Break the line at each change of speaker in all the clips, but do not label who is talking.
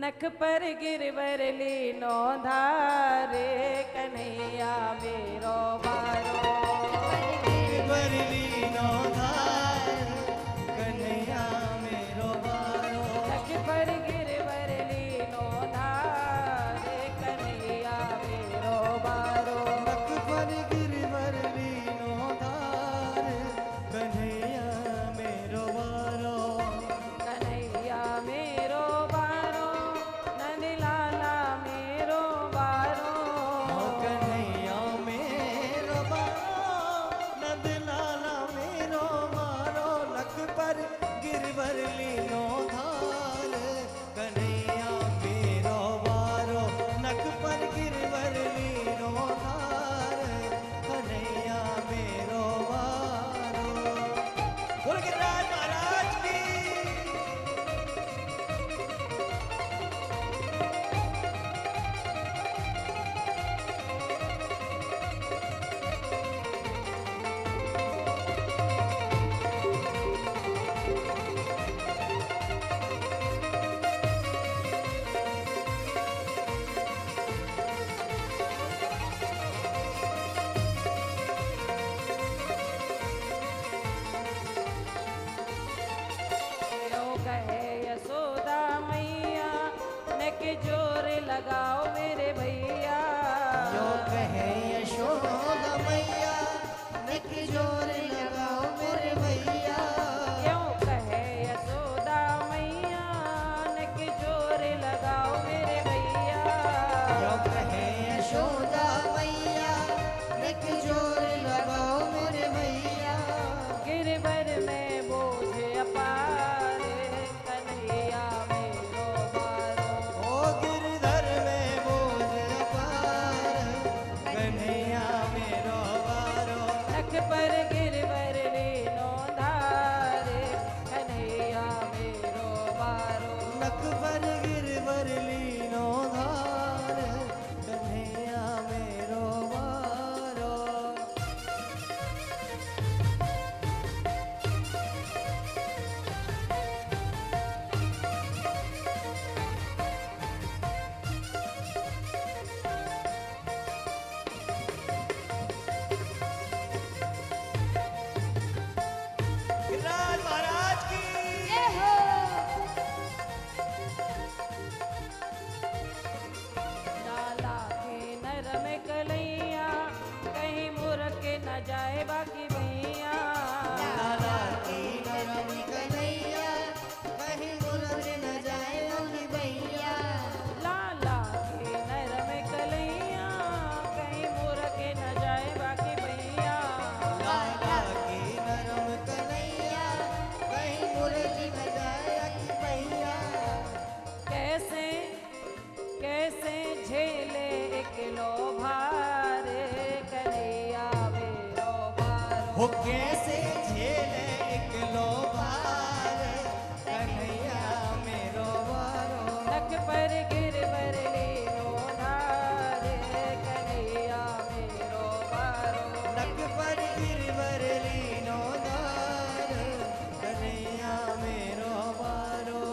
नख पर गिरवर लीनो धारे कन्हैया मेरो बारो।
गिरवर लीनो धारे कन्हैया मेरो बारो।
नख पर गिरवर लीनो धारे कन्हैया मेरो बारो।
नख पर गिरवर लीनो धारे कन्हैया मेरो बारो।
कन्हैया मेरो बारो नंद लाला मेरो बारो।
कन्हैया मेरो बारो नंद लाला मेरो बारो। नख पर गिरवर लीनो धारे कन्हैया मेरो बारो। नख पर गिरवर लीनो धारे कन्हैया मेरो बारो। बोल गिरिराज महाराज की।
यो कहे यशोदा मैया नक जोर लगाओ मेरे भैया।
जो कहे यशोदा मैया नख जोर लगाओ मेरे भैया।
क्यों कहे यशोदा मैया नक जोर लगाओ मेरे भैया।
जो कहे यशोदा मैया नख जोर लगाओ मेरे भैया।
गिरवर में बोझ अपार कन्हैया मेरो बारो।
ओ गिरधर में बोझ अपार कन्हैया मेरो बारो।
नख पर गिरवर लीनो धारे कन्हैया मेरो बारो।
नख पर गिरवर लीनो धार कन्हैया मेरो बारो। गिरिराज महाराज की।
लाला के नरम कलैया कहीं मुरक न जाए बाकी भैया।
लाला की नरम कन्हैया कहीं मुरझ न जाए अभी भैया।
लाला के नरम कलैया कहीं मुरक न जाए बाकी भैया।
लाला की नरम कन्हैया कहीं मुरझ न जाए अभी भैया।
कैसे कैसे झेले एक लो भारे कन्हैया मेरो बारो।
हो कैसे झेले एक लो भार कन्हैया मेरो बारो।
नख पर गिरवर लीनो धारे कन्हैया मेरो बारो।
नख पर गिरवर लीनो धार कन्हैया मेरो बारो।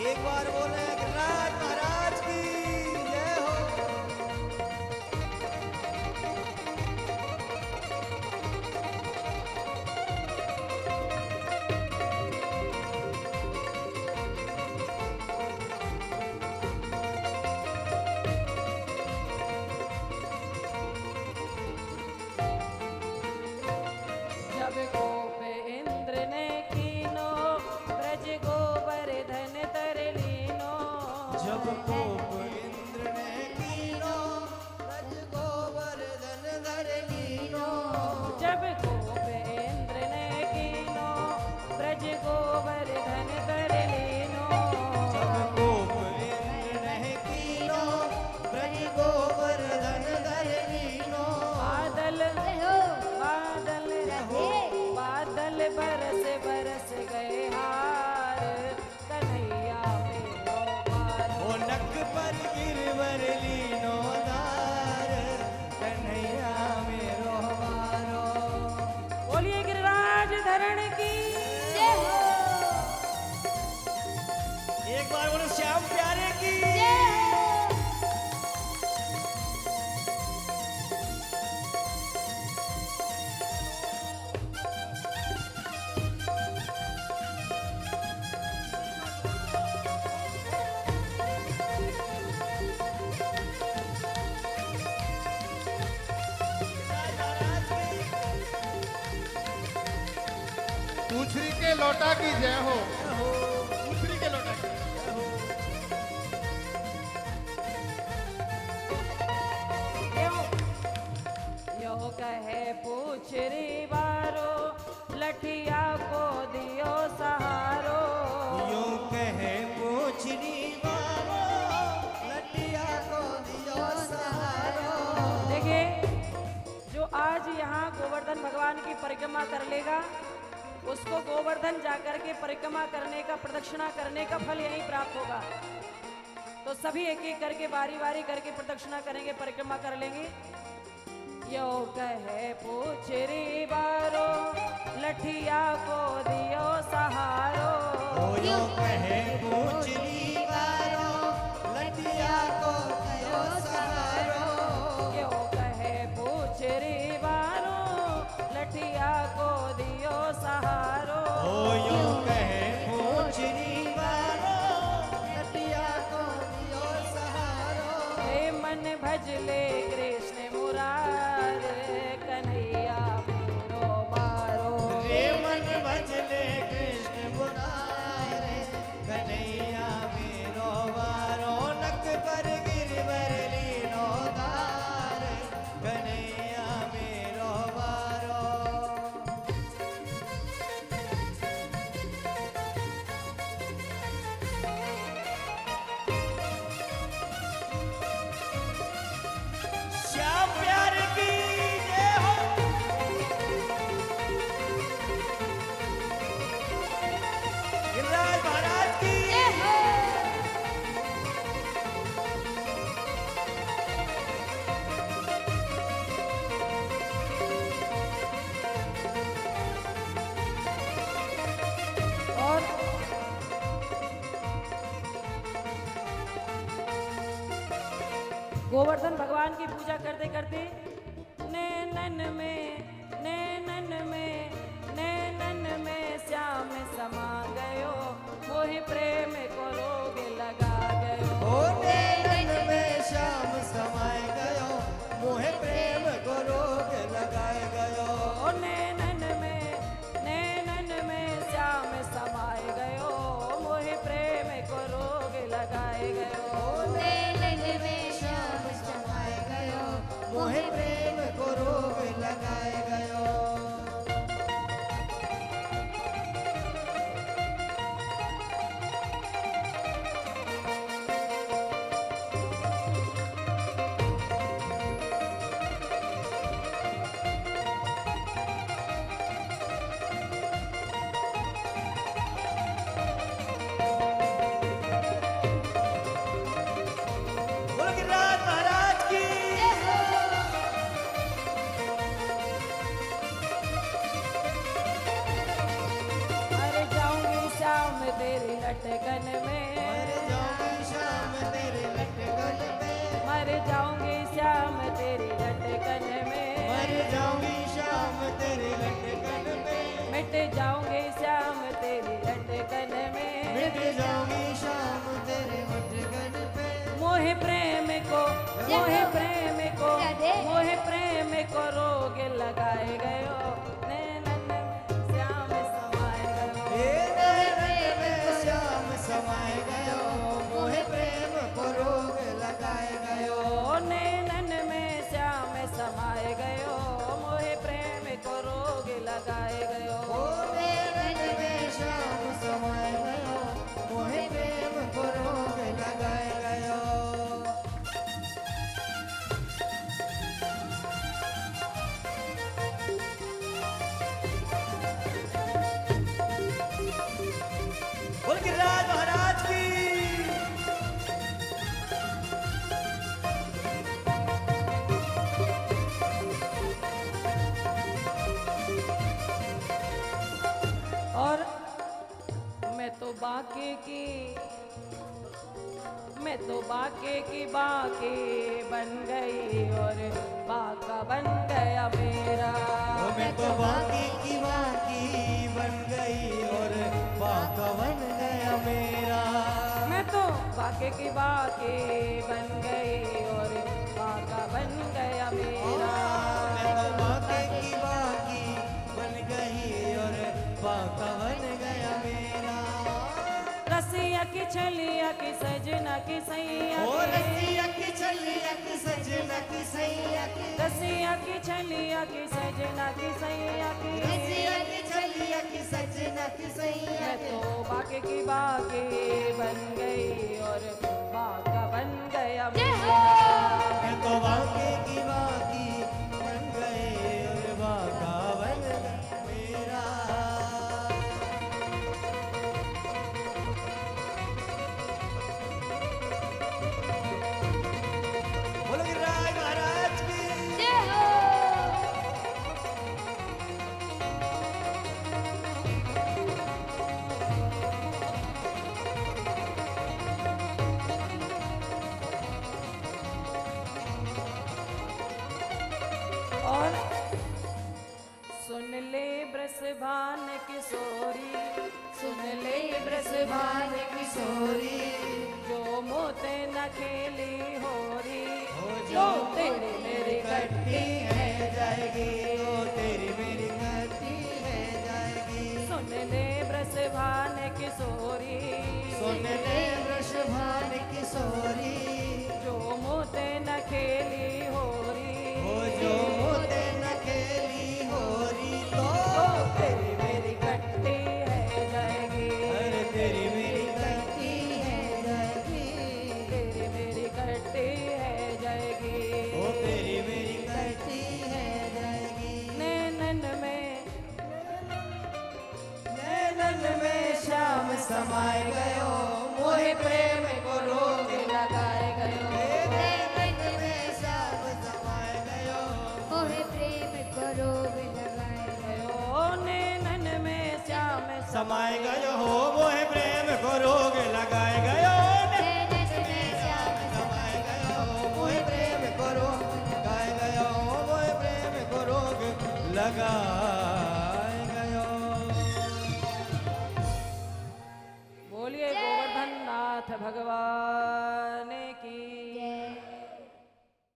एक बार बोले गिरिराज महाराज की जय हो।
जब गोप इंद्र ने कीनो ब्रज गोवर्धन तर लीनो।
उछरी के लौटा की जय हो।
उछरी के लौटा के
यो कहे पूछरी बारो लठिया को दियो सहारो।
यूं कहे पूछरी बारो लठिया को दियो सहारो।
देखिए, जो आज यहाँ गोवर्धन भगवान की परिक्रमा कर लेगा, उसको गोवर्धन जाकर के परिक्रमा करने का, प्रदक्षिणा करने का फल यहीं प्राप्त होगा। तो सभी एक एक करके बारी बारी करके प्रदक्षिणा करेंगे, परिक्रमा कर लेंगे। यो कहे पूछरी बारो लठिया को दियो सहारो।
यूं कहे पूछरी बारो लठिया को दियो सहारो।
यो कहे पूछरी बारो लठिया को दियो सहारो।
यूं कहे पूछरी बारो लठिया को दियो सहारो।
हे मन भजले कृष्ण मुरारे कन्हैया मेरो बारो।
रे मन भजले कृष्ण मुरारे कन्हैया मेरो बारो। नक पर गिरवर लीनो धार कन्हैया मेरो बारो। श्याम प्यार की जय हो। गिरिराज महाराज की
और गोवर्धन भगवान की पूजा करते करते नैनन में श्याम समा गयो। मोहि प्रेम को रोग लगा गयो।
ओ नैनन में श्याम समाय गयो। मोहे प्रेम को रोग लगाए गयो।
ओ नैनन में श्याम समाय गयो। मोहि प्रेम को रोग लगाए गयो।
श्याम समाय गयो। मोहे प्रेम को रोग लगाए गयो। बोलो गिरिराज महाराज की
अरे जाऊंगी शाम तेरी लटकन में।
मर जाऊंगी शाम तेरे लटकन में।
मर जाऊंगी शाम तेरी लटकन में।
मर जाऊंगी शाम तेरे लटकन में।
मिट जाऊंगी शाम तेरी लटकन में।
मिट जाऊंगी शाम तेरे लटकन पे।
मोहे प्रेम को रोग लगाए गयो। नैनन में श्याम समाए गयो।
हे नैनन में श्याम समाय गयो। मोहे प्रेम को रोग लगाए गयो।
ओ नैनन में श्याम समाए गयो। मोहे प्रेम को रोग लगाए गयो।
ओ नैनन में श्याम समाय गयो। मोहे प्रेम को रोग लगाए गयो। बोल गिरिराज महाराज की
और मैं तो बाके की बाके बन गई और बाका बन गया मेरा।
मैं तो बाकी की बाकी बन गई और बाका बन गया मेरा।
मैं तो बाके की बाके बन गई और बाका बन गया मेरा।
मैं तो बाकी की बाकी बन गई और बाका बन
की सजना की सैया
ओ
की
रसिया की छलिया की सजना की सैया की
रसिया की छलिया की सजना की सैया की
रसिया की छलिया की सजना की सैया
मैं
की
तो बाके की बाके बन गई और बाका बन गया मेरा।
मैं तो बाके की बाकी बन गए और बाका बन गया मेरा। बोलो गिरिराज महाराज की
और सुन ले ब्रसभान किशोरी सुन ले ब्रसभान
किशोरी
जो मोते न खेली होरी
हो
जो तेरी मेरी
कट्टी है जाएगी ओ तेरी मेरी कट्टी है जाएगी।
सुन ले ब्रसभान किशोरी
सुन ले वृषभान किशोरी
जो मोते न खेली होरी
हो जो मोते न खेली होरी तो
तेरी मेरी कट्टी है जाएगी
अरे तेरी मेरी कट्टी है जाएगी।
तेरी मेरी कट्टी है जाएगी
ओ तेरी मेरी कट्टी है जाएगी।
नैनन में
श्याम समाए गयो मोहे प्रेम को रोग
लगाए गयो
नैनन में श्याम समाए गयो
मोहे प्रेम को रोग लगाए
गयो नैनन में श्याम
समाए गयो हो मोहे प्रेम को रोग लगाए गयो
नैनन में श्याम
समाए गयो मोहे प्रेम को रोग लगाए गयो मोहे प्रेम को रोग लगा